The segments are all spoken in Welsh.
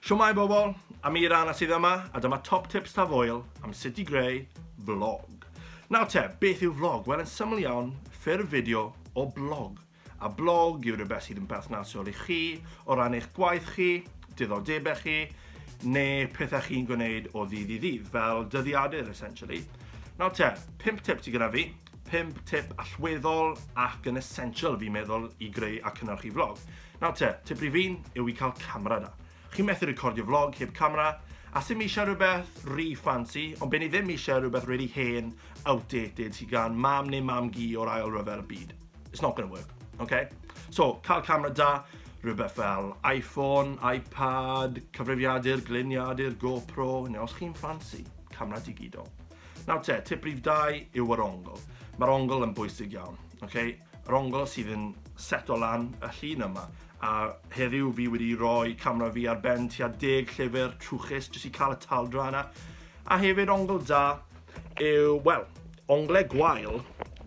Shwmai bobl, Ameer sydd yma, a dyma top tips tafwyl am sut i greu vlog. Nawr te, beth yw vlog? Wel, yn syml iawn, ffurf fideo o blog. A blog yw rhywbeth sydd yn berthnasol i chi, o ran eich gwaith chi, diddordebau chi, neu pethau chi'n gwneud o ddydd i ddydd, fel dyddiadur, essentially. Nawr te, 5 tip ti gyda fi, 5 tip allweddol ac yn essential fi'n meddwl i greu a cynnyrchu vlog. Nawr te, tip rhif 1 yw i cael camera da. Chi'n methu recordio vlog heb camera, a sy'n mi eisiau rhywbeth rhy fancy, ond ben i ddim eisiau rhywbeth really hen, outdated, sydd gan mam neu mam gi o'r ail ryfel y byd. It's not going to work, okay? So, cael camera da, rhywbeth fel iPhone, iPad, cyfrifiadur, gliniadur, GoPro, neu os chi'n fancy, camera digidol. Nawr te, tip rhif 2 yw yr ongl. Mae'r ongl yn bwysig iawn, okay? Yr ongl sydd yn seto lan y llun yma. A heddiw fi wedi rhoi camera fi ar ben tua 10 llyfr trwchus jyst i cael y taldra yna. A hefyd ongl da yw, wel, onglau gwael,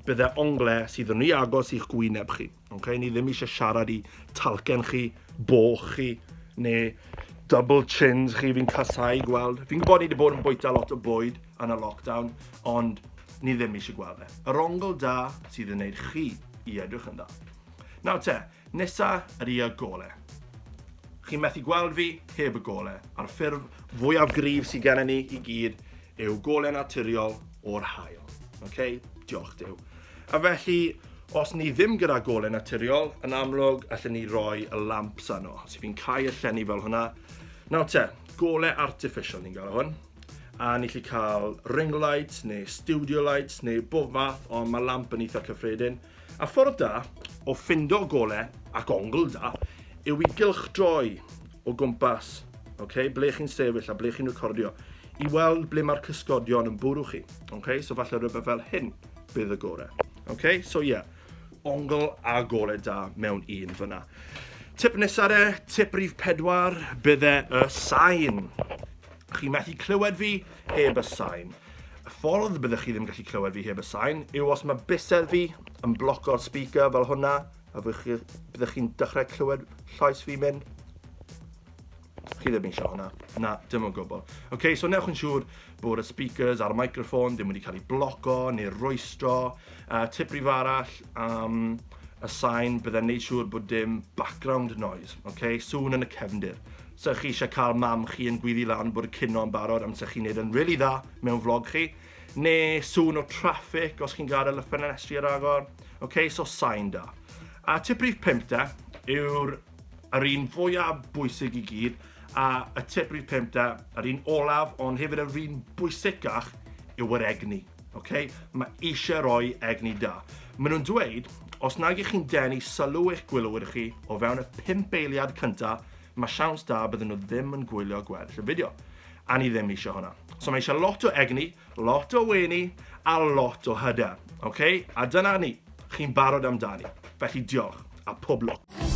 byddai onglau sydd yn rhy agos i'ch gwyneb chi. Okay? Ni ddim eisiau siarad i talcen chi, boch chi, neu double chins chi fi'n casau gweld. Fi'n gwybod ni wedi bod yn bwyta lot o bwyd yn y lockdown, ond ni ddim eisiau gweld e. Yr ongl da sydd yn gwneud chi i edrych yn da. Nawr te, nesa ydy y golau. Chi'n methu gweld fi heb y golau. A'r ffurf fwyaf gryf sydd gennym ni i gyd yw golau naturiol o'r haul. Okay? Diolch Duw. A felly, os ni ddim gyda golau naturiol, yn amlwg allan ni roi y lamps yno. So fi'n cael y llenni fel hwnna. Nawr te, golau artificial ni'n gael hwn. A ni'n gallu cael ring lights, neu studio lights, neu bob fath, ond mae lamp yn eitha cyffredin. A ffordd da o ffindo golau ac ongl da yw i gylchdroi o gwmpas, okay? Ble chi'n sefyll a ble chi'n recordio, i weld ble mae'r cysgodion yn bwrw chi. Okay? So falle rhywbeth fel hyn bydd y gorau. Okay? So yeah, ongl a golau da mewn un fyna. Tip nesaf, tip rhif 4, bydde y sain. Chi'n methu clywed fi heb y sain. Y ffordd byddwch chi ddim gallu clywed fi heb y sain yw os mae bysedd fi yn bloco'r speaker fel hwnna, a byddwch chi'n dechrau clywed llais fi mynd. Chi ddim eisiau hwnna. Na, dim yn gwbl. Okay, so newch yn siŵr bod y speakers a'r microphone ddim wedi cael ei bloco neu rwystro. Tip rhif arall am y sain byddai'n neud siŵr bod dim background noise. Okay? Sŵn yn y cefndir. So chi eisiau cael mam chi yn gwyddi lan bod y cino yn barod am se chi'n neud yn really dda mewn vlog chi. Neu sŵn o traffic os chi'n gadael y ffenestri ar agor. Okay, so sain da. A tip rhif 5 yw'r un fwyaf bwysig i gyd. A y tip rhif 5 yr un olaf, ond hefyd yr un bwysicach yw yr egni. Okay? Mae eisiau rhoi egni da. Maen nhw'n dweud, os nag ych chi'n denu sylw eich gwylwyr chi o fewn y 5 eiliad cyntaf, mae siawns da bydden nhw ddim yn gwylio gweddill y fideo. A ni ddim eisiau hwnna. So mae eisiau lot o egni, lot o wenu, a lot o hyder. Okay? A dyna ni, chi'n barod amdani. Felly diolch, a pob lwc.